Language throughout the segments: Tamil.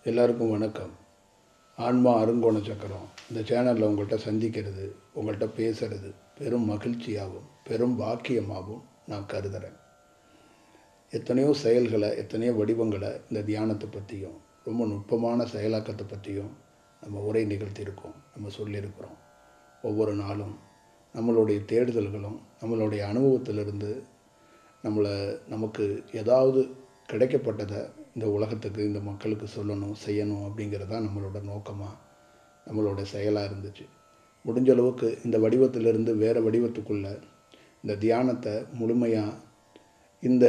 எல்லாருக்கும் வணக்கம். ஆன்மா அருங்கோண சக்கரம் இந்த சேனலில் உங்கள்கிட்ட சந்திக்கிறது, உங்கள்கிட்ட பேசுகிறது பெரும் மகிழ்ச்சியாகவும் பெரும் பாக்கியமாகவும் நான் கருதுகிறேன். எத்தனையோ செயல்களை, எத்தனையோ வடிவங்களை இந்த தியானத்தை பற்றியும் ரொம்ப நுட்பமான செயலாக்கத்தை பற்றியும் நம்ம உரை நிகழ்த்தியிருக்கோம், நம்ம சொல்லியிருக்கிறோம். ஒவ்வொரு நாளும் நம்மளுடைய தேடுதல்களும் நம்மளுடைய அனுபவத்திலிருந்து நமக்கு ஏதாவது கிடைக்கப்பட்டதை இந்த உலகத்துக்கு, இந்த மக்களுக்கு சொல்லணும், செய்யணும் அப்படிங்கிறது தான் நம்மளோட நோக்கமாக, நம்மளோட செயலாக இருந்துச்சு. முடிஞ்ச அளவுக்கு இந்த வடிவத்திலிருந்து வேறு வடிவத்துக்குள்ளே இந்த தியானத்தை முழுமையாக இந்த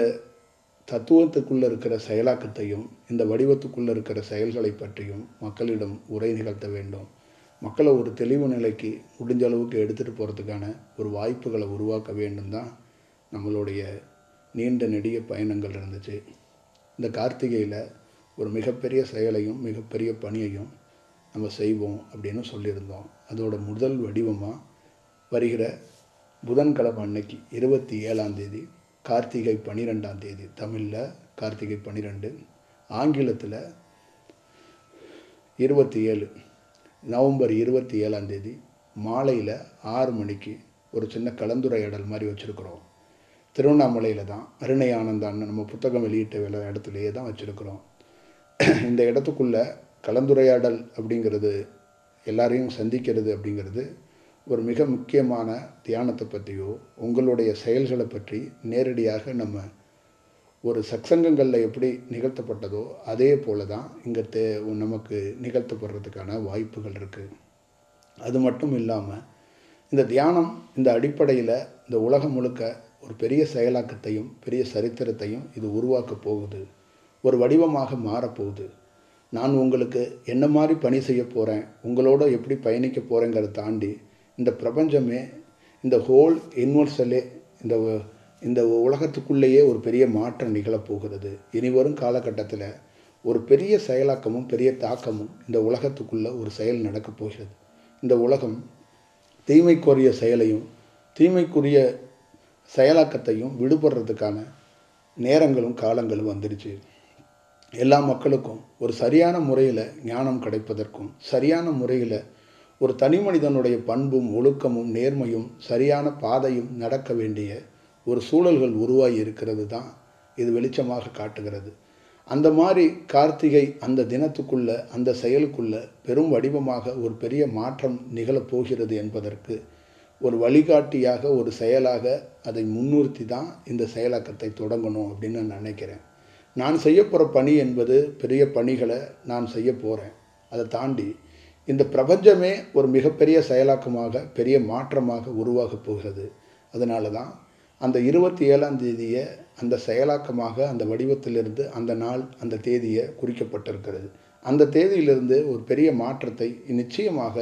தத்துவத்துக்குள்ளே இருக்கிற செயலாக்கத்தையும் இந்த வடிவத்துக்குள்ளே இருக்கிற செயல்களை பற்றியும் மக்களிடம் உரை நிகழ்த்த வேண்டும். மக்களை ஒரு தெளிவு நிலைக்கு முடிஞ்ச அளவுக்கு எடுத்துகிட்டு போகிறதுக்கான ஒரு வாய்ப்புகளை உருவாக்க வேண்டும் தான் நம்மளுடைய நீண்ட நெடிய பயணங்கள் இருந்துச்சு. இந்த கார்த்திகையில் ஒரு மிகப்பெரிய செயலையும் மிகப்பெரிய பணியையும் நம்ம செய்வோம் அப்படின்னு சொல்லியிருந்தோம். அதோட முதல் வடிவமாக வருகிற புதன்கிழமை அன்னைக்கு 27ஆம் தேதி, கார்த்திகை 12ஆம் தேதி, தமிழில் கார்த்திகை 12, ஆங்கிலத்தில் 27 நவம்பர் 27ஆம் தேதி மாலையில் 6 மணிக்கு ஒரு சின்ன கலந்துரையாடல் மாதிரி வச்சுருக்குறோம். திருவண்ணாமலையில் தான், அருணை ஆனந்தான்னு நம்ம புத்தகம் வெளியிட்ட இடத்துலையே தான் வச்சுருக்குறோம். இந்த இடத்துக்குள்ளே கலந்துரையாடல் அப்படிங்கிறது, எல்லாரையும் சந்திக்கிறது அப்படிங்கிறது ஒரு மிக முக்கியமான தியானத்தை பற்றியோ உங்களுடைய செயல்களை பற்றி நேரடியாக நம்ம ஒரு சத்சங்கங்களில் எப்படி நிகழ்த்தப்பட்டதோ அதே போல தான் இங்கே நமக்கு நிகழ்த்தப்படுறதுக்கான வாய்ப்புகள் இருக்குது. அது மட்டும் இல்லாமல் இந்த தியானம் இந்த அடிப்படையில் இந்த உலகம் முழுக்க ஒரு பெரிய செயலாக்கத்தையும் பெரிய சரித்திரத்தையும் இது உருவாக்க போகுது, ஒரு வடிவமாக மாறப்போகுது. நான் உங்களுக்கு என்ன மாதிரி பணி செய்ய போகிறேன், உங்களோட எப்படி பயணிக்க போகிறேங்கிறத தாண்டி இந்த பிரபஞ்சமே, இந்த ஹோல் யூனிவர்சலே, இந்த உலகத்துக்குள்ளேயே ஒரு பெரிய மாற்றம் நிகழப்போகிறது. இனி வரும் காலகட்டத்தில் ஒரு பெரிய செயலாக்கமும் பெரிய தாக்கமும் இந்த உலகத்துக்குள்ளே ஒரு செயல் நடக்கப் போகிறது. இந்த உலகம் தீமைக்குரிய செயலையும் தீமைக்குரிய செயலாக்கத்தையும் விடுபடுறதுக்கான நேரங்களும் காலங்களும் வந்துடுச்சு. எல்லா மக்களுக்கும் ஒரு சரியான முறையில் ஞானம் கிடைப்பதற்கும், சரியான முறையில் ஒரு தனி மனிதனுடைய பண்பும் ஒழுக்கமும் நேர்மையும் சரியான பாதையும் நடக்க வேண்டிய ஒரு சூழல்கள் உருவாகி இருக்கிறது தான் இது வெளிச்சமாக காட்டுகிறது. அந்த மாதிரி கார்த்திகை அந்த தினத்துக்குள்ள, அந்த செயலுக்குள்ள பெரும் வடிவமாக ஒரு பெரிய மாற்றம் நிகழப்போகிறது என்பதற்கு ஒரு வழிகாட்டியாக, ஒரு செயலாக அதை முன்னிறுத்தி தான் இந்த செயலாக்கத்தை தொடங்கணும் அப்படின்னு நான் நினைக்கிறேன். நான் செய்ய போகிற பணி என்பது பெரிய பணிகளை நான் செய்ய போகிறேன். அதை தாண்டி இந்த பிரபஞ்சமே ஒரு மிகப்பெரிய செயலாக்கமாக, பெரிய மாற்றமாக உருவாகப் போகிறது. அதனால தான் அந்த 27ஆம் தேதியை அந்த செயலாக்கமாக, அந்த வடிவத்திலிருந்து அந்த நாள், அந்த தேதியை குறிக்கப்பட்டிருக்கிறது. அந்த தேதியிலிருந்து ஒரு பெரிய மாற்றத்தை நிச்சயமாக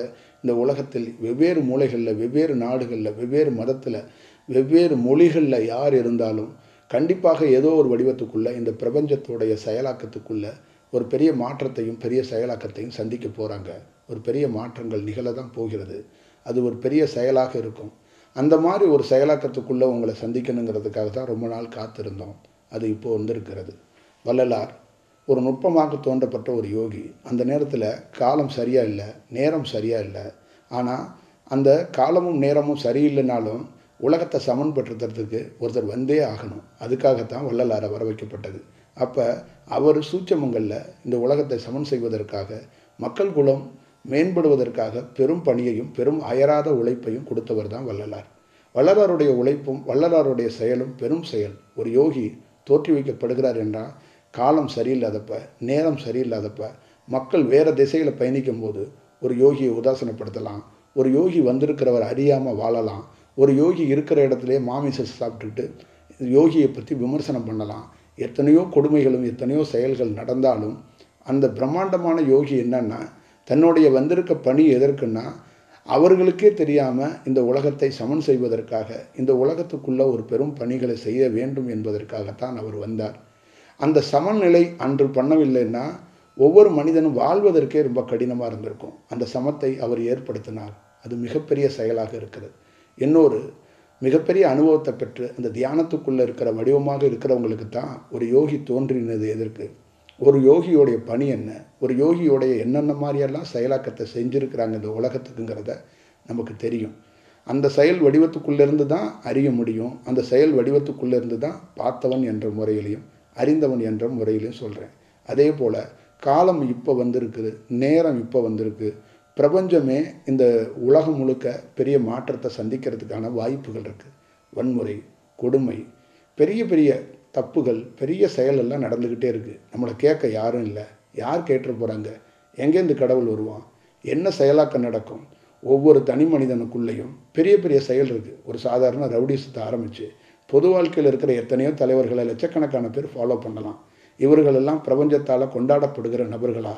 இந்த உலகத்தில் வெவ்வேறு மூலைகளில், வெவ்வேறு நாடுகளில், வெவ்வேறு மதத்தில், வெவ்வேறு மொழிகளில் யார் இருந்தாலும் கண்டிப்பாக ஏதோ ஒரு வடிவத்துக்குள்ளே இந்த பிரபஞ்சத்துடைய செயலாக்கத்துக்குள்ளே ஒரு பெரிய மாற்றத்தையும் பெரிய செயலாக்கத்தையும் சந்திக்க போகிறாங்க. ஒரு பெரிய மாற்றங்கள் நிகழ தான் போகிறது. அது ஒரு பெரிய செயலாக இருக்கும். அந்த மாதிரி ஒரு செயலாக்கத்துக்குள்ளே உங்களை சந்திக்கணுங்கிறதுக்காக தான் ரொம்ப நாள் காத்திருந்தோம். அது இப்போது வந்திருக்கிறது. வள்ளலார் ஒரு நுட்பமாக தோன்றப்பட்ட ஒரு யோகி. அந்த நேரத்தில் காலம் சரியாக இல்லை, நேரம் சரியாக இல்லை. ஆனால் அந்த காலமும் நேரமும் சரியில்லைனாலும் உலகத்தை சமன்படுத்துறதுக்கு ஒருத்தர் வந்தே ஆகணும். அதுக்காகத்தான் வள்ளலாரை வர வைக்கப்பட்டது. அப்போ அவர் சூட்சமங்களில் இந்த உலகத்தை சமன் செய்வதற்காக, மக்கள் குலம் மேம்படுவதற்காக பெரும் பணியையும் பெரும் அயராத உழைப்பையும் கொடுத்தவர் தான் வள்ளலார். வள்ளலாருடைய உழைப்பும் வள்ளலாருடைய செயலும் பெரும் செயல். ஒரு யோகி தோற்றுவிக்கப்படுகிறார் என்றால் காலம் சரியில்லாதப்ப, நேரம் சரியில்லாதப்ப, மக்கள் வேறு திசையில் பயணிக்கும் போது ஒரு யோகியை உதாசனப்படுத்தலாம். ஒரு யோகி வந்திருக்கிறவர் அறியாமல் வாழலாம். ஒரு யோகி இருக்கிற இடத்துலையே மாமிசம் சாப்பிட்டுட்டு யோகியை பற்றி விமர்சனம் பண்ணலாம். எத்தனையோ கொடுமைகளும் எத்தனையோ செயல்கள் நடந்தாலும் அந்த பிரம்மாண்டமான யோகி என்னன்னா, தன்னுடைய வந்திருக்க பணி எதற்குன்னா, அவர்களுக்கே தெரியாமல் இந்த உலகத்தை சமன் செய்வதற்காக, இந்த உலகத்துக்குள்ளே ஒரு பெரும் பணிகளை செய்ய வேண்டும் என்பதற்காகத்தான் அவர் வந்தார். அந்த சமநிலை அன்று பண்ணவில்லைன்னா ஒவ்வொரு மனிதனும் வாழ்வதற்கே ரொம்ப கடினமாக இருந்திருக்கும். அந்த சமத்தை அவர் ஏற்படுத்தினார். அது மிகப்பெரிய செயலாக இருக்கிறது. இன்னொரு மிகப்பெரிய அனுபவத்தை பெற்று அந்த தியானத்துக்குள்ளே இருக்கிற வடிவமாக இருக்கிறவங்களுக்கு தான் ஒரு யோகி தோன்றினது எதற்கு, ஒரு யோகியோடைய பணி என்ன, ஒரு யோகியோடைய என்னென்ன மாதிரியெல்லாம் செயலாக்கத்தை செஞ்சுருக்கிறாங்க இந்த உலகத்துக்குங்கிறத நமக்கு தெரியும். அந்த செயல் வடிவத்துக்குள்ளேருந்து தான் அறிய முடியும். அந்த செயல் வடிவத்துக்குள்ளேருந்து தான் பார்த்தவன் என்ற முறையிலையும் அறிந்தவன் என்ற முறையிலையும் சொல்கிறேன். அதே போல் காலம் இப்போ வந்திருக்குது, நேரம் இப்போ வந்திருக்கு. பிரபஞ்சமே இந்த உலகம் முழுக்க பெரிய மாற்றத்தை சந்திக்கிறதுக்கான வாய்ப்புகள் இருக்குது. வன்முறை, கொடுமை, பெரிய பெரிய தப்புகள், பெரிய செயலெல்லாம் நடந்துக்கிட்டே இருக்குது. நம்மளை கேட்க யாரும் இல்லை. யார் கேட்டு போகிறாங்க? எங்கேருந்து கடவுள் வருவான்? என்ன செயலாக்கம் நடக்கும்? ஒவ்வொரு தனி மனிதனுக்குள்ளேயும் பெரிய பெரிய செயல் இருக்குது. ஒரு சாதாரண ரவுடிசத்தை ஆரம்பித்து பொது வாழ்க்கையில் இருக்கிற எத்தனையோ தலைவர்களை லட்சக்கணக்கான பேர் ஃபாலோ பண்ணலாம். இவர்களெல்லாம் பிரபஞ்சத்தால் கொண்டாடப்படுகிற நபர்களா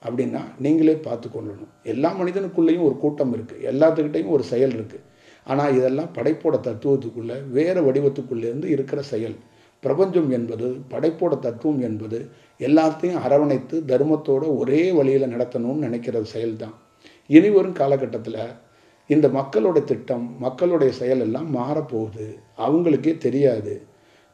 அப்படின்னா நீங்களே பார்த்து கொள்ளணும். எல்லா மனிதனுக்குள்ளேயும் ஒரு கூட்டம் இருக்குது, எல்லாத்துக்கிட்டையும் ஒரு செயல் இருக்குது. ஆனால் இதெல்லாம் படைப்போட தத்துவத்துக்குள்ளே வேறு வடிவத்துக்குள்ளேருந்து இருக்கிற செயல். பிரபஞ்சம் என்பது, படைப்போட தத்துவம் என்பது எல்லாத்தையும் அரவணைத்து தர்மத்தோடு ஒரே வழியில் நடத்தணும்னு நினைக்கிற செயல்தான். இனி வரும் காலகட்டத்தில் இந்த மக்களோட திட்டம், மக்களுடைய செயல் எல்லாம் மாறப்போகுது. அவங்களுக்கே தெரியாது.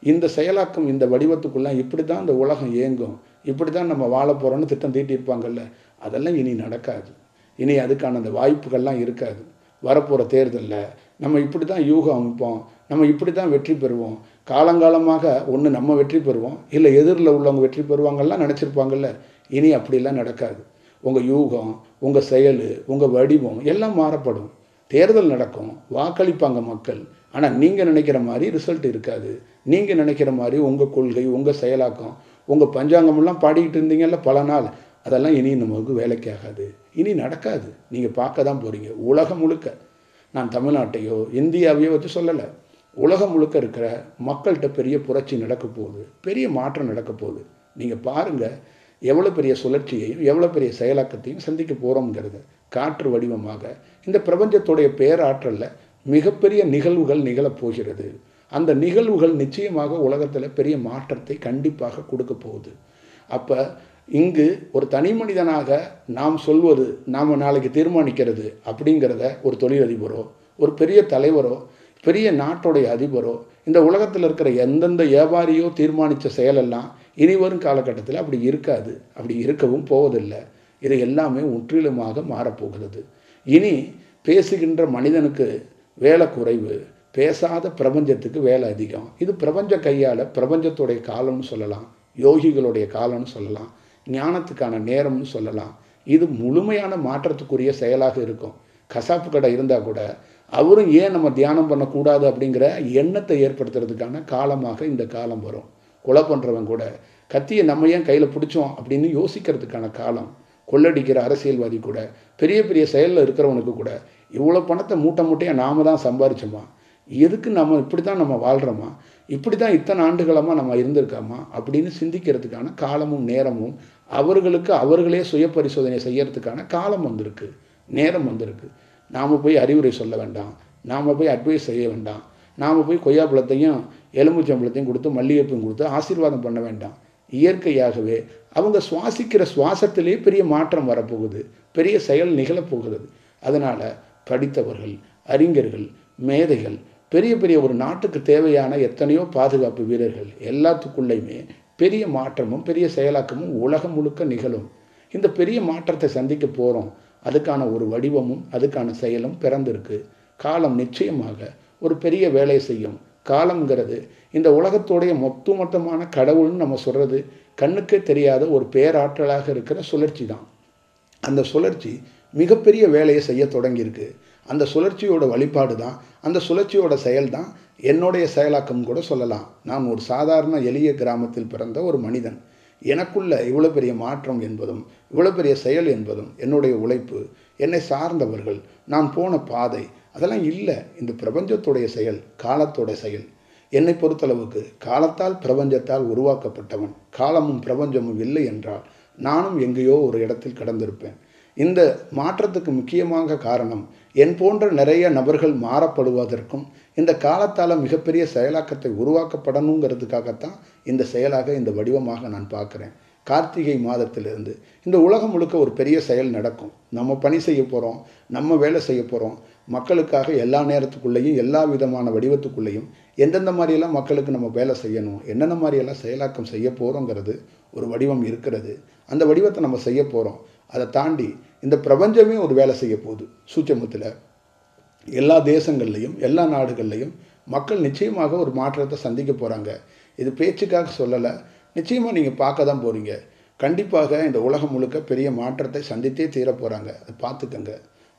இந்த செயலாக்கம், இந்த வடிவத்துக்குள்ளே இப்படி தான் இந்த உலகம் இயங்கும், இப்படி தான் நம்ம வாழ போகிறோன்னு திட்டம் தீட்டியிருப்பாங்கல்ல, அதெல்லாம் இனி நடக்காது. இனி அதுக்கான அந்த வாய்ப்புகள்லாம் இருக்காது. வரப்போகிற தேர்தலில் நம்ம இப்படி தான் யூகம் அமைப்போம், நம்ம இப்படி தான் வெற்றி பெறுவோம், காலங்காலமாக ஒன்று நம்ம வெற்றி பெறுவோம், இல்லை எதிரில் உள்ளவங்க வெற்றி பெறுவாங்கலாம் நினச்சிருப்பாங்கல்ல. இனி அப்படிலாம் நடக்காது. உங்கள் யூகம், உங்கள் செயல், உங்கள் வடிவம் எல்லாம் மாறப்படும். தேர்தல் நடக்கும், வாக்களிப்பாங்க மக்கள். ஆனால் நீங்கள் நினைக்கிற மாதிரி ரிசல்ட் இருக்காது. நீங்கள் நினைக்கிற மாதிரி உங்கள் கொள்கை, உங்கள் செயலாக்கம், உங்கள் பஞ்சாங்கமெல்லாம் பாடிக்கிட்டு இருந்தீங்கல்ல பல நாள், அதெல்லாம் இனி நமக்கு வேலைக்கு ஆகாது. இனி நடக்காது. நீங்கள் பார்க்க தான் போகிறீங்க. உலகம் முழுக்க, நான் தமிழ்நாட்டையோ இந்தியாவையோ வச்சு சொல்லலை, உலகம் முழுக்க இருக்கிற மக்கள்கிட்ட பெரிய புரட்சி நடக்க போகுது, பெரிய மாற்றம் நடக்க போகுது. நீங்கள் பாருங்கள் எவ்வளோ பெரிய சுழற்சியையும் எவ்வளோ பெரிய செயலாக்கத்தையும் சந்திக்க போகிறோங்கிறத. காற்று வடிவமாக இந்த பிரபஞ்சத்துடைய பேராற்றலில் மிகப்பெரிய நிகழ்வுகள் நிகழப்போகிறது. அந்த நிகழ்வுகள் நிச்சயமாக உலகத்தில் பெரிய மாற்றத்தை கண்டிப்பாக கொடுக்க போகுது. அப்போ இங்கு ஒரு தனி மனிதனாக நாம் சொல்வது, நாம் நாளைக்கு தீர்மானிக்கிறது அப்படிங்கிறத ஒரு தொழிலதிபரோ, ஒரு பெரிய தலைவரோ, பெரிய நாட்டுடைய அதிபரோ, இந்த உலகத்தில் இருக்கிற எந்தெந்த வியாபாரியோ தீர்மானித்த செயலெல்லாம் இனி வரும் காலகட்டத்தில் அப்படி இருக்காது. அப்படி இருக்கவும் போவதில்லை. இது எல்லாமே முற்றிலுமாக மாறப்போகிறது. இனி பேசுகின்ற மனிதனுக்கு வேலை குறைவு, பேசாத பிரபஞ்சத்துக்கு வேலை அதிகம். இது பிரபஞ்ச கையால் பிரபஞ்சத்துடைய காலம்னு சொல்லலாம், யோகிகளுடைய காலம்னு சொல்லலாம், ஞானத்துக்கான நேரம்னு சொல்லலாம். இது முழுமையான மாற்றத்துக்குரிய செயலாக இருக்கும். கசாப்பு கடை இருந்தால் கூட அவரும் ஏன் நம்ம தியானம் பண்ணக்கூடாது அப்படிங்கிற எண்ணத்தை ஏற்படுத்துறதுக்கான காலமாக இந்த காலம் வரும். கொலை பண்ணுறவன் கூட கத்தியை நம்ம ஏன் கையில் பிடிச்சோம் அப்படின்னு யோசிக்கிறதுக்கான காலம். கொள்ளடிக்கிற அரசியல்வாதி கூட, பெரிய பெரிய செயலில் இருக்கிறவனுக்கு கூட இவ்வளோ பணத்தை மூட்டை மூட்டையாக நாம் தான் சம்பாரிச்சோமா, எதுக்கு நம்ம இப்படி தான் நம்ம வாழ்கிறோமா, இப்படி தான் இத்தனை ஆண்டுகளமாக நம்ம இருந்திருக்காமா அப்படின்னு சிந்திக்கிறதுக்கான காலமும் நேரமும் அவர்களுக்கு அவர்களே சுய பரிசோதனை செய்யறதுக்கான காலம் வந்திருக்கு, நேரம் வந்திருக்கு. நாம் போய் அறிவுரை சொல்ல வேண்டாம், நாம் போய் அட்வைஸ் செய்ய வேண்டாம், நாம் போய் கொய்யாப்பழத்தையும் எலும்புச்சம்பழத்தையும் கொடுத்து மல்லிகைப்பூவும் கொடுத்து ஆசீர்வாதம் பண்ண வேண்டாம். இயற்கையாகவே அவங்க சுவாசிக்கிற சுவாசத்திலே பெரிய மாற்றம் வரப்போகுது, பெரிய செயல் நிகழப்போகிறது. அதனால் படித்தவர்கள், அறிஞர்கள், மேதைகள், பெரிய பெரிய ஒரு நாட்டுக்கு தேவையான எத்தனையோ பாதுகாப்பு வீரர்கள் எல்லாத்துக்குள்ளேயுமே பெரிய மாற்றமும் பெரிய செயலாக்கமும் உலகம் முழுக்க நிகழும். இந்த பெரிய மாற்றத்தை சந்திக்க போகிறோம். அதுக்கான ஒரு வடிவமும் அதுக்கான செயலும் பிறந்திருக்கு. காலம் நிச்சயமாக ஒரு பெரிய வேலையை செய்யும். காலம்ங்கிறது இந்த உலகத்தோடைய மொத்தமான கடவுள்னு நம்ம சொல்கிறது கண்ணுக்கே தெரியாத ஒரு பேராற்றலாக இருக்கிற சுழற்சி தான். அந்த சுழற்சி மிகப்பெரிய வேலையை செய்ய தொடங்கியிருக்கு. அந்த சுழற்சியோட வழிபாடு தான், அந்த சுழற்சியோட செயல் தான் என்னுடைய செயலாக்கம் கூட சொல்லலாம். நான் ஒரு சாதாரண எளிய கிராமத்தில் பிறந்த ஒரு மனிதன். எனக்குள்ள இவ்வளோ பெரிய மாற்றம் என்பதும் இவ்வளோ பெரிய செயல் என்பதும் என்னுடைய உழைப்பு, என்னை சார்ந்தவர்கள், நான் போன பாதை, அதெல்லாம் இல்லை. இந்த பிரபஞ்சத்துடைய செயல், காலத்தோட செயல். என்னை பொறுத்தளவுக்கு காலத்தால் பிரபஞ்சத்தால் உருவாக்கப்பட்டவன். காலமும் பிரபஞ்சமும் இல்லை என்றால் நானும் எங்கேயோ ஒரு இடத்தில் கடந்திருப்பேன். இந்த மாற்றத்துக்கு முக்கியமாக காரணம் என் போன்ற நிறைய நபர்கள் மாறப்படுவதற்கும் இந்த காலத்தால் மிகப்பெரிய செயலாக்கத்தை உருவாக்கப்படணுங்கிறதுக்காகத்தான் இந்த செயலாக, இந்த வடிவமாக நான் பார்க்குறேன். கார்த்திகை மாதத்திலிருந்து இந்த உலகம் முழுக்க ஒரு பெரிய செயல் நடக்கும். நம்ம பணி செய்ய போகிறோம், நம்ம வேலை செய்ய போகிறோம். மக்களுக்காக எல்லா நேரத்துக்குள்ளேயும் எல்லா விதமான வடிவத்துக்குள்ளேயும் எந்தெந்த மாதிரியெல்லாம் மக்களுக்கு நம்ம வேலை செய்யணும், என்னென்ன மாதிரியெல்லாம் செயலாக்கம் செய்ய போகிறோங்கிறது ஒரு வடிவம் இருக்கிறது. அந்த வடிவத்தை நம்ம செய்ய போகிறோம். அதை தாண்டி இந்த பிரபஞ்சமே ஒரு வேலை செய்ய போகுது. சூட்சமத்தில் எல்லா தேசங்கள்லையும் எல்லா நாடுகள்லையும் மக்கள் நிச்சயமாக ஒரு மாற்றத்தை சந்திக்க போகிறாங்க. இது பேச்சுக்காக சொல்லலை, நிச்சயமாக நீங்கள் பார்க்க தான் போகிறீங்க. கண்டிப்பாக இந்த உலகம் முழுக்க பெரிய மாற்றத்தை சந்தித்தே தீர போகிறாங்க. அதை பார்த்துக்கங்க.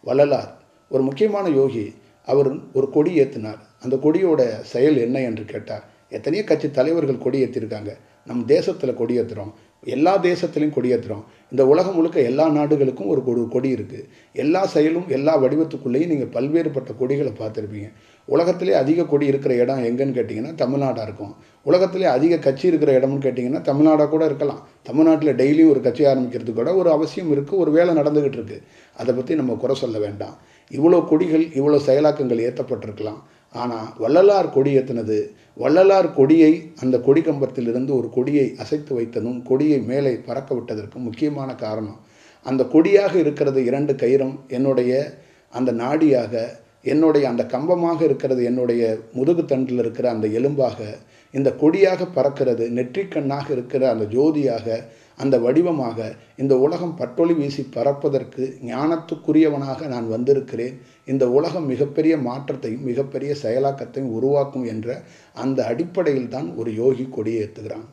வள்ளலார் ஒரு முக்கியமான யோகி. அவர் ஒரு கொடி ஏற்றினார். அந்த கொடியோட செயல் என்ன என்று கேட்டார். எத்தனையோ கட்சி தலைவர்கள் கொடி ஏற்றிருக்காங்க. நம் தேசத்தில் கொடி ஏற்றுறோம், எல்லா தேசத்துலையும் கொடி ஏற்றுறோம். இந்த உலகம் முழுக்க எல்லா நாடுகளுக்கும் ஒரு கொடி இருக்குது. எல்லா செயலும் எல்லா வடிவத்துக்குள்ளேயும் நீங்கள் பல்வேறுபட்ட கொடிகளை பார்த்துருப்பீங்க. உலகத்திலே அதிக கொடி இருக்கிற இடம் எங்கன்னு கேட்டிங்கன்னா தமிழ்நாடாக இருக்கும். உலகத்திலே அதிக கட்சி இருக்கிற இடம்னு கேட்டிங்கன்னா தமிழ்நாடாக கூட இருக்கலாம். தமிழ்நாட்டில் டெய்லியும் ஒரு கட்சி ஆரம்பிக்கிறதுக்கு கூட ஒரு அவசியம் இருக்குது, ஒரு வேலை நடந்துக்கிட்டு இருக்குது. அதை பற்றி நம்ம குறை சொல்ல வேண்டாம். இவ்வளோ கொடிகள் இவ்வளோ செயலாக்கங்கள் ஏற்றப்பட்டிருக்கலாம். ஆனால் வள்ளலார் கொடி ஏற்றினது, வள்ளலார் கொடியை அந்த கொடி கம்பத்திலிருந்து ஒரு கொடியை அசைத்து வைத்ததும் கொடியை மேலே பறக்க விட்டதற்கு முக்கியமான காரணம் அந்த கொடியாக இருக்கிறது 2 கயிறும் என்னுடைய அந்த நாடியாக, என்னுடைய அந்த கம்பமாக இருக்கிறது என்னுடைய முதுகுத்தண்டில் இருக்கிற அந்த எலும்பாக, இந்த கொடியாக பறக்கிறது நெற்றிக்கண்ணாக இருக்கிற அந்த ஜோதியாக, அந்த வடிவமாக இந்த உலகம் பட்டொளி வீசி பறப்பதற்கு ஞானத்துக்குரியவனாக நான் வந்திருக்கிறேன். இந்த உலகம் மிகப்பெரிய மாற்றத்தையும் மிகப்பெரிய செயலாக்கத்தையும் உருவாக்கும் என்ற அந்த அடிப்படையில் தான் ஒரு யோகி கொடியை ஏற்றுகிறான்.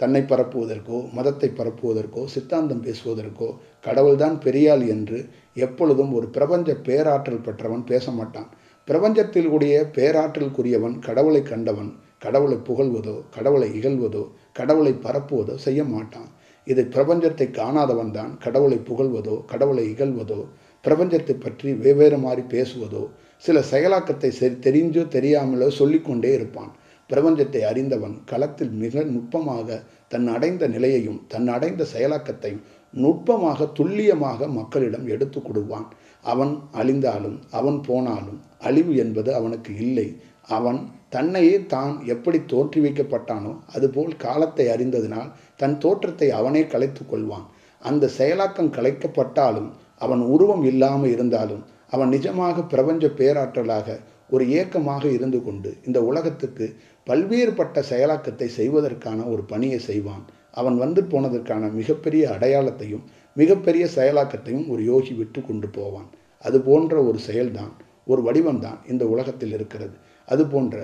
தன்னை பரப்புவதற்கோ மதத்தை பரப்புவதற்கோ சித்தாந்தம் பேசுவதற்கோ கடவுள்தான் பெரியாள் என்று எப்பொழுதும் ஒரு பிரபஞ்ச பேராற்றல் பெற்றவன் பேச மாட்டான். பிரபஞ்சத்தில் கூடிய பேராற்றலுக்குரியவன் கடவுளை கண்டவன் கடவுளை புகழ்வதோ கடவுளை இகழ்வதோ கடவுளை பரப்புவதோ செய்ய மாட்டான். இதை பிரபஞ்சத்தை காணாதவன் தான் கடவுளை புகழ்வதோ கடவுளை இகழ்வதோ பிரபஞ்சத்தை பற்றி வெவ்வேறு மாதிரி பேசுவதோ சில செயலாக்கத்தை தெரிஞ்சோ தெரியாமலோ சொல்லிக்கொண்டே இருப்பான். பிரபஞ்சத்தை அறிந்தவன் களத்தில் மிக நுட்பமாக தன் அடைந்த நிலையையும் தன் அடைந்த செயலாக்கத்தையும் நுட்பமாக துல்லியமாக மக்களிடம் எடுத்து கொடுவான். அவன் அழிந்தாலும் அவன் போனாலும் அழிவு என்பது அவனுக்கு இல்லை. அவன் தன்னையே தான் எப்படி தோற்றி வைக்கப்பட்டானோ அதுபோல் காலத்தை அறிந்ததினால் தன் தோற்றத்தை அவனே கலைத்து கொள்வான். அந்த செயலாக்கம் கலைக்கப்பட்டாலும் அவன் உருவம் இல்லாமல் இருந்தாலும் அவன் நிஜமாக பிரபஞ்ச பேராற்றலாக ஒரு ஏக்கமாக இருந்து கொண்டு இந்த உலகத்துக்கு பல்வேறுபட்ட செயலாக்கத்தை செய்வதற்கான ஒரு பணியை செய்வான். அவன் வந்து போனதற்கான மிகப்பெரிய அடையாளத்தையும் மிகப்பெரிய செயலாக்கத்தையும் ஒரு யோகி விட்டு கொண்டு போவான். அது போன்ற ஒரு செயல்தான் ஒரு வடிவம்தான் இந்த உலகத்தில் இருக்கிறது. அது போன்ற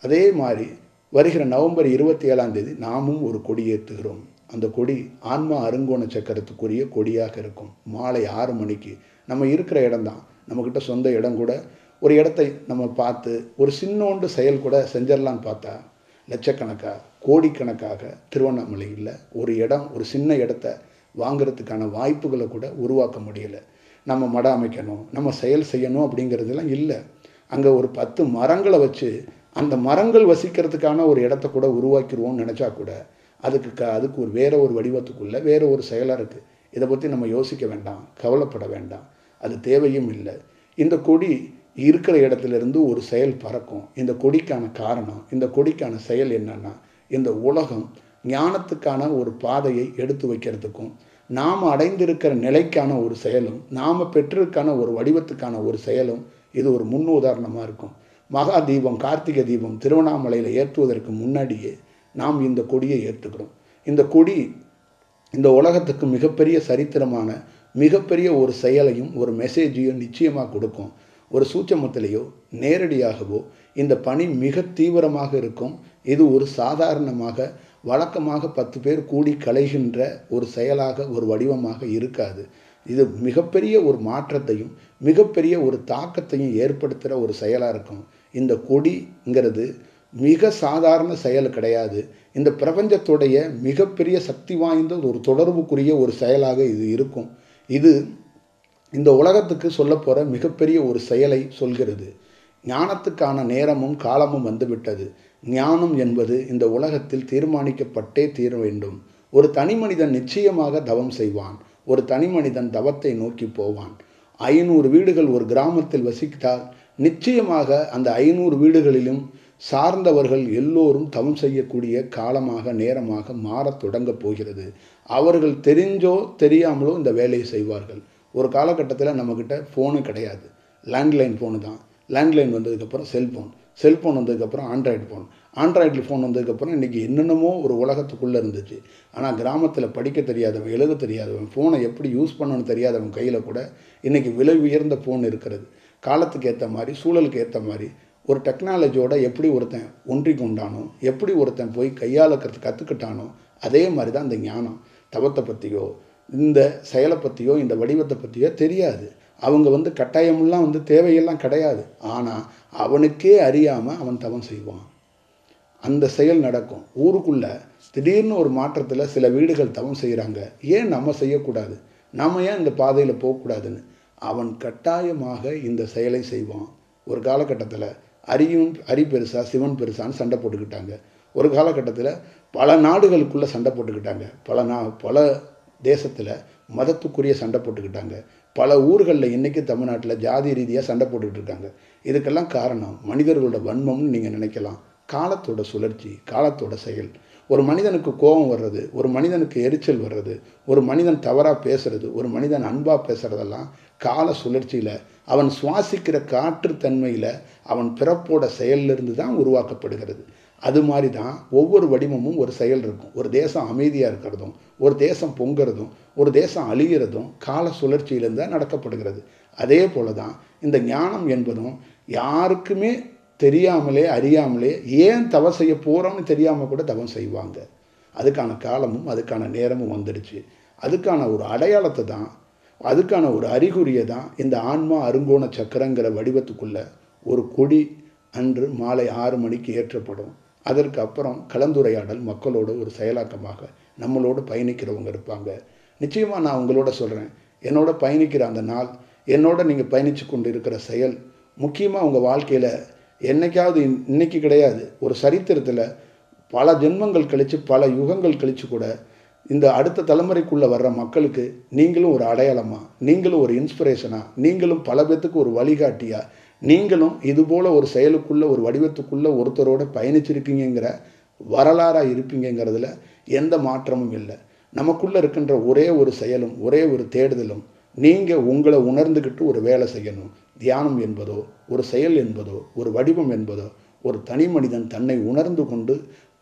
அதே மாதிரி வருகிற நவம்பர் 27 நாமும் ஒரு கொடி ஏற்றுகிறோம். அந்த கொடி ஆன்மா அருங்கோண சக்கரத்துக்குரிய கொடியாக இருக்கும். மாலை 6 மணிக்கு நம்ம இருக்கிற இடம்தான், நம்மக்கிட்ட சொந்த இடம் கூட ஒரு இடத்தை நம்ம பார்த்து ஒரு சின்னோண்டு செயல் கூட செஞ்சிடலான்னு பார்த்தா லட்சக்கணக்காக கோடிக்கணக்காக திருவண்ணாமலையில் ஒரு இடம் ஒரு சின்ன இடத்த வாங்கிறதுக்கான வாய்ப்புகளை கூட உருவாக்க முடியலை. நம்ம மடம் அமைக்கணும் நம்ம செயல் செய்யணும் அப்படிங்கிறதுலாம் இல்லை. அங்கே ஒரு 10 மரங்களை வச்சு அந்த மரங்கள் வசிக்கிறதுக்கான ஒரு இடத்த கூட உருவாக்கிடுவோம்னு நினச்சா கூட அதுக்கு ஒரு வேறு ஒரு வடிவத்துக்குள்ளே வேறு ஒரு செயலாக இருக்குது. இதை பற்றி நம்ம யோசிக்க வேண்டாம், கவலைப்பட வேண்டாம், அது தேவையும் இல்லை. இந்த கொடி இருக்கிற இடத்துலேருந்து ஒரு செயல் பறக்கும். இந்த கொடிக்கான காரணம் இந்த கொடிக்கான செயல் என்னன்னா இந்த உலகம் ஞானத்துக்கான ஒரு பாதையை எடுத்து வைக்கிறதுக்கும் நாம் அடைந்திருக்கிற நிலைக்கான ஒரு செயலும் நாம் பெற்றிருக்கான ஒரு வடிவத்துக்கான ஒரு செயலும் இது ஒரு முன் உதாரணமாக இருக்கும். மகா தீபம் கார்த்திகை தீபம் திருவண்ணாமலையில் ஏற்றுவதற்கு முன்னாடியே நாம் இந்த கொடியை ஏற்றுக்கிறோம். இந்த கொடி இந்த உலகத்துக்கு மிகப்பெரிய சரித்திரமான மிகப்பெரிய ஒரு செயலையும் ஒரு மெசேஜையும் நிச்சயமாக கொடுக்கும். ஒரு சூட்சமத்திலேயோ நேரடியாகவோ இந்த பணி மிக தீவிரமாக இருக்கும். இது ஒரு சாதாரணமாக வழக்கமாக 10 பேர் கூடி கலைகின்ற ஒரு செயலாக ஒரு வடிவமாக இருக்காது. இது மிகப்பெரிய ஒரு மாற்றத்தையும் மிகப்பெரிய ஒரு தாக்கத்தையும் ஏற்படுத்துகிற ஒரு செயலாக இருக்கும். இந்த கொடிங்கிறது மிக சாதாரண செயல் கிடையாது. இந்த பிரபஞ்சத்துடைய மிகப்பெரிய சக்தி வாய்ந்த ஒரு தொடர்புக்குரிய ஒரு செயலாக இது இருக்கும். இது இந்த உலகத்துக்கு சொல்ல போகிற மிகப்பெரிய ஒரு செயலை சொல்கிறது. ஞானத்துக்கான நேரமும் காலமும் வந்துவிட்டது. ஞானம் என்பது இந்த உலகத்தில் தீர்மானிக்கப்பட்டே தீர வேண்டும். ஒரு தனி மனிதன் நிச்சயமாக தவம் செய்வான். ஒரு தனி மனிதன் தவத்தை நோக்கி போவான். 500 வீடுகள் ஒரு கிராமத்தில் வசித்தால் நிச்சயமாக அந்த 500 வீடுகளிலும் சார்ந்தவர்கள் எல்லோரும் தவம் செய்யக்கூடிய காலமாக நேரமாக மாறத் தொடங்கப் போகிறது. அவர்கள் தெரிஞ்சோ தெரியாமலோ இந்த வேலையை செய்வார்கள். ஒரு காலகட்டத்தில் நம்மக்கிட்ட ஃபோனு கிடையாது, லேண்ட்லைன் ஃபோனு தான். லேண்ட்லைன் வந்ததுக்கப்புறம் செல்ஃபோன், செல்ஃபோன் வந்ததுக்கப்புறம் ஆண்ட்ராய்டு ஃபோன். ஆண்ட்ராய்டு ஃபோன் வந்ததுக்கப்புறம் இன்றைக்கி என்னென்னமோ ஒரு உலகத்துக்குள்ளே இருந்துச்சு. ஆனால் கிராமத்தில் படிக்க தெரியாதவன், எழுத தெரியாதவன், ஃபோனை எப்படி யூஸ் பண்ணணும்னு தெரியாதவன் கையில் கூட இன்றைக்கி விலை உயர்ந்த ஃபோன் இருக்கிறது. காலத்துக்கு ஏற்ற மாதிரி, சூழலுக்கு ஏற்ற மாதிரி ஒரு டெக்னாலஜியோட எப்படி ஒருத்தன் ஒன்றி கொண்டானோ, எப்படி ஒருத்தன் போய் கையாளுக்கிறது கற்றுக்கிட்டானோ, அதே மாதிரி தான் இந்த ஞானம். தவத்தை பற்றியோ, இந்த செயலை பற்றியோ, இந்த வடிவத்தை பற்றியோ தெரியாது. அவங்க கட்டாயமெல்லாம் தேவையெல்லாம் கிடையாது. ஆனால் அவனுக்கே அறியாமல் அவன் தவம் செய்வான். அந்த செயல் நடக்கும். ஊருக்குள்ளே திடீர்னு ஒரு மாற்றத்தில் சில வீடுகள் தவம் செய்கிறாங்க. ஏன் நம்ம செய்யக்கூடாது? நம்ம ஏன் இந்த பாதையில் போகக்கூடாதுன்னு அவன் கட்டாயமாக இந்த செயலை செய்வான். ஒரு காலகட்டத்தில் அரி பெருசா சிவன் பெருசான்னு சண்டை போட்டுக்கிட்டாங்க. ஒரு காலகட்டத்தில் பல நாடுகளுக்குள்ளே சண்டை போட்டுக்கிட்டாங்க. பல தேசத்தில் மதத்துக்குரிய சண்டை போட்டுக்கிட்டாங்க. பல ஊர்களில் இன்றைக்கி தமிழ்நாட்டில் ஜாதி ரீதியாக சண்டை போட்டுக்கிட்டு இருக்காங்க. இதுக்கெல்லாம் காரணம் மனிதர்களோட வன்மம்னு நீங்கள் நினைக்கலாம். காலத்தோட சுழற்சி, காலத்தோட செயல். ஒரு மனிதனுக்கு கோபம் வர்றது, ஒரு மனிதனுக்கு எரிச்சல் வர்றது, ஒரு மனிதன் தவறாக பேசுறது, ஒரு மனிதன் அன்பாக பேசுகிறதெல்லாம் கால சுழற்சியில் அவன் சுவாசிக்கிற காற்று தன்மையில் அவன் பிறப்போட செயலிலிருந்து தான் உருவாக்கப்படுகிறது. அது மாதிரி தான் ஒவ்வொரு வடிவமும் ஒரு செயல் இருக்கும். ஒரு தேசம் அமைதியாக இருக்கிறதும், ஒரு தேசம் பொங்குறதும், ஒரு தேசம் அழிகிறதும் கால சுழற்சியிலிருந்து தான் நடக்கப்படுகிறது. அதே போல தான் இந்த ஞானம் என்பதும் யாருக்குமே தெரியாமலே அறியாமலே ஏன் தவம் செய்ய போகிறோம்னு தெரியாமல் கூட தவம் செய்வாங்க. அதுக்கான காலமும் அதுக்கான நேரமும் வந்துடுச்சு. அதுக்கான ஒரு அடையாளத்தை தான், அதுக்கான ஒரு அறிகுறியை தான் இந்த ஆன்மா அருங்கோண சக்கரங்கிற வடிவத்துக்குள்ள ஒரு கொடி அன்று மாலை 6 மணிக்கு ஏற்றப்படும். அதற்கு அப்புறம் கலந்துரையாடல் மக்களோட ஒரு செயலாக்கமாக நம்மளோடு பயணிக்கிறவங்க இருப்பாங்க. நிச்சயமாக நான் உங்களோட சொல்கிறேன், என்னோட பயணிக்கிற அந்த நாள், என்னோட நீங்கள் பயணித்து கொண்டு இருக்கிற செயல் முக்கியமாக உங்கள் வாழ்க்கையில் என்னைக்காவது, இன்னைக்கு கிடையாது, ஒரு சரித்திரத்தில் பல ஜென்மங்கள் கழித்து பல யுகங்கள் கழித்து கூட இந்த அடுத்த தலைமுறைக்குள்ளே வர்ற மக்களுக்கு நீங்களும் ஒரு அடையாளமாக, நீங்களும் ஒரு இன்ஸ்பிரேஷனாக, நீங்களும் பல பேத்துக்கு ஒரு வழிகாட்டியாக, நீங்களும் இதுபோல் ஒரு செயலுக்குள்ளே ஒரு வடிவத்துக்குள்ளே ஒருத்தரோடு பயணிச்சிருக்கீங்கிற வரலாறாக இருப்பீங்கிறதுல எந்த மாற்றமும் இல்லை. நமக்குள்ளே இருக்கின்ற ஒரே ஒரு செயலும் ஒரே ஒரு தேடுதலும், நீங்கள் உங்களை உணர்ந்துக்கிட்டு ஒரு வேலை செய்யணும். தியானம் என்பதோ, ஒரு செயல் என்பதோ, ஒரு வடிவம் என்பதோ, ஒரு தனி மனிதன் தன்னை உணர்ந்து கொண்டு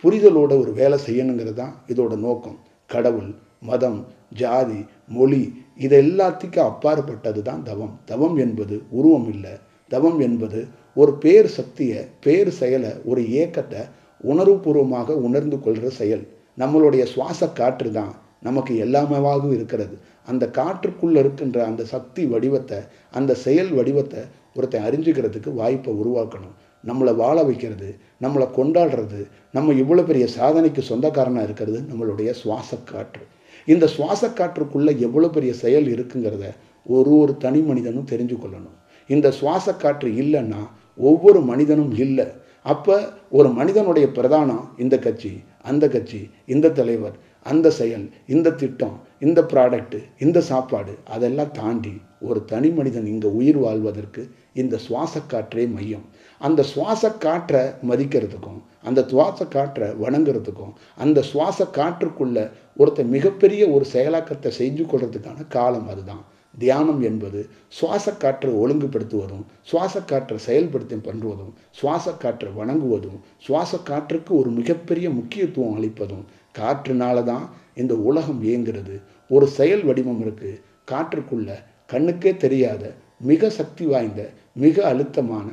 புரிதலோட ஒரு வேலை செய்யணுங்கிறது தான் இதோட நோக்கம். கடவுள், மதம், ஜாதி, மொழி இது எல்லாத்துக்கும் அப்பாற்பட்டது தான் தவம். தவம் என்பது உருவம் இல்லை. தவம் என்பது ஒரு பேர் சக்தியை, பேர் செயலை, ஒரு இயக்கத்தை உணர்வுபூர்வமாக உணர்ந்து கொள்கிற செயல். நம்மளுடைய சுவாச காற்று தான் நமக்கு எல்லாமேவாகவும் இருக்கிறது. அந்த காற்றுக்குள்ளே இருக்கின்ற அந்த சக்தி வடிவத்தை, அந்த செயல் வடிவத்தை ஒருத்தன் அறிஞ்சிக்கிறதுக்கு வாய்ப்பை உருவாக்கணும். நம்மளை வாழ வைக்கிறது, நம்மளை கொண்டாடுறது, நம்ம இவ்வளோ பெரிய சாதனைக்கு சொந்தக்காரனாக இருக்கிறது நம்மளுடைய சுவாச காற்று. இந்த சுவாச காற்றுக்குள்ளே எவ்வளோ பெரிய செயல் இருக்குங்கிறத ஒரு தனி மனிதனும் தெரிஞ்சு கொள்ளணும். இந்த சுவாச காற்று இல்லைன்னா ஒவ்வொரு மனிதனும் இல்லை. அப்போ ஒரு மனிதனுடைய பிரதானம் இந்த கட்சி, அந்த கட்சி, இந்த தலைவர், அந்த செயல், இந்த திட்டம், இந்த ப்ராடக்ட்டு, இந்த சாப்பாடு, அதெல்லாம் தாண்டி ஒரு தனி மனிதன் இங்கே உயிர் வாழ்வதற்கு இந்த சுவாச காற்றே மையம். அந்த சுவாச காற்றை மதிக்கிறதுக்கும், அந்த சுவாச காற்றை வணங்குறதுக்கும், அந்த சுவாச காற்றுக்குள்ள ஒருத்தர் மிகப்பெரிய ஒரு செயலாக்கத்தை செஞ்சு கொள்றதுக்கான காலம் அதுதான். தியானம் என்பது சுவாச காற்றை ஒழுங்குபடுத்துவதும், சுவாச காற்றை செயல்படுத்தி பண்ணுவதும், சுவாச காற்றை வணங்குவதும், சுவாச காற்றுக்கு ஒரு மிகப்பெரிய முக்கியத்துவம் அளிப்பதும். காற்றுனால தான் இந்த உலகம் இயங்குகிறது. ஒரு செயல் வடிவம் இருக்குது காற்றுக்குள்ள, கண்ணுக்கே தெரியாத மிக சக்தி வாய்ந்த, மிக அழுத்தமான,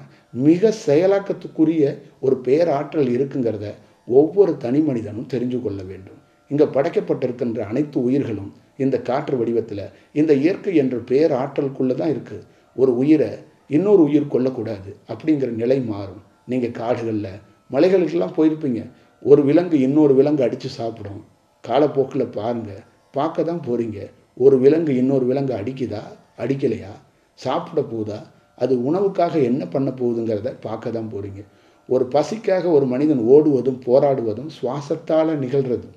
மிக செயலாக்கத்துக்குரிய ஒரு பேராற்றல் இருக்குங்கிறத ஒவ்வொரு தனி மனிதனும் தெரிஞ்சு கொள்ள வேண்டும். இங்கே படைக்கப்பட்டிருக்கின்ற அனைத்து உயிர்களும் இந்த காற்று வடிவத்தில், இந்த இயற்கை என்ற பேராற்றலுக்குள்ளே தான் இருக்குது. ஒரு உயிரை இன்னொரு உயிர் கொள்ளக்கூடாது அப்படிங்கிற நிலை மாறும். நீங்கள் காடுகளில், மலைகளுக்கெல்லாம் போயிருப்பீங்க. ஒரு விலங்கு இன்னொரு விலங்கு அடித்து சாப்பிடும். காலப்போக்கில் பாருங்கள், பார்க்க தான் போகிறீங்க. ஒரு விலங்கு இன்னொரு விலங்கு அடிக்குதா, அடிக்கலையா, சாப்பிட போகுதா, அது உணவுக்காக என்ன பண்ண போகுதுங்கிறத பார்க்க தான் போகிறீங்க. ஒரு பசிக்காக ஒரு மனிதன் ஓடுவதும் போராடுவதும் சுவாசத்தால் நிகழ்கிறது.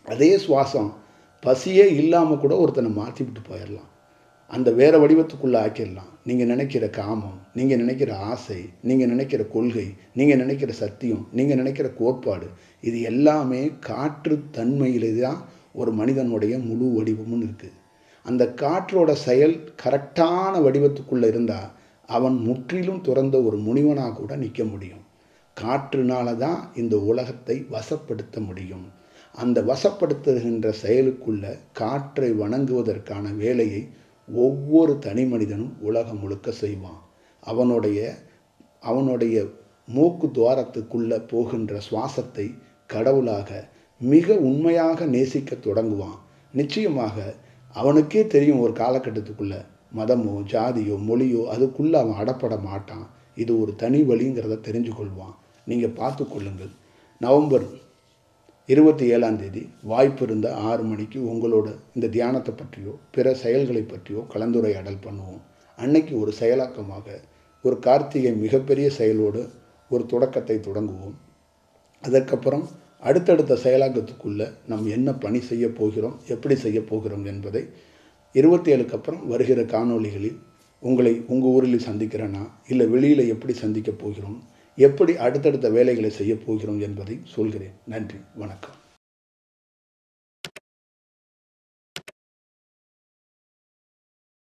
அதே சுவாசம் பசியே இல்லாமல் கூட ஒருத்தனை மாற்றி விட்டு போயிடலாம். அந்த வேறு வடிவத்துக்குள்ளே ஆக்கிடலாம். நீங்கள் நினைக்கிற காமம், நீங்கள் நினைக்கிற ஆசை, நீங்கள் நினைக்கிற கொள்கை, நீங்கள் நினைக்கிற சத்தியம், நீங்கள் நினைக்கிற கோட்பாடு, இது எல்லாமே காற்று தன்மையிலே தான் ஒரு மனிதனுடைய முழு வடிவமும் இருக்குது. அந்த காற்றோட செயல் கரெக்டான வடிவத்துக்குள்ளே இருந்தால் அவன் முற்றிலும் துறந்த ஒரு முனிவனாக கூட நிற்க முடியும். காற்றுனால தான் இந்த உலகத்தை வசப்படுத்த முடியும். அந்த வசப்படுத்துகின்ற செயலுக்குள்ள காற்றை வணங்குவதற்கான வேலையை ஒவ்வொரு தனி மனிதனும் உலகம் முழுக்க செய்வான். அவனுடைய மூக்கு துவாரத்துக்குள்ளே போகின்ற சுவாசத்தை கடவுளாக மிக உண்மையாக நேசிக்க தொடங்குவான். நிச்சயமாக அவனுக்கே தெரியும் ஒரு காலகட்டத்துக்குள்ளே மதமோ ஜாதியோ மொழியோ அதுக்குள்ளே அவன் அடப்பட மாட்டான். இது ஒரு தனி வழிங்கிறத தெரிஞ்சு கொள்வான். நீங்கள் பார்த்து கொள்ளுங்கள். நவம்பர் 27 வாய்ப்பு இருந்த 6 மணிக்கு உங்களோட இந்த தியானத்தை பற்றியோ பிற செயல்களை பற்றியோ கலந்துரையாடல் பண்ணுவோம். அன்னைக்கு ஒரு செயலாக்கமாக ஒரு கார்த்திகை மிகப்பெரிய செயலோடு ஒரு தொடக்கத்தை தொடங்குவோம். அதற்கப்புறம் அடுத்தடுத்த செயலாக்கத்துக்குள்ளே நாம் என்ன பணி செய்ய போகிறோம், எப்படி செய்ய போகிறோம் என்பதை 27க்கு அப்புறம் வருகிற காணொளிகளில் உங்கள் ஊரில் சந்திக்கிறேன்னா இல்லை வெளியில் எப்படி சந்திக்க போகிறோம், எப்படி அடுத்தடுத்த வேலைகளை செய்ய போகிறோம் என்பதை சொல்கிறேன். நன்றி, வணக்கம்.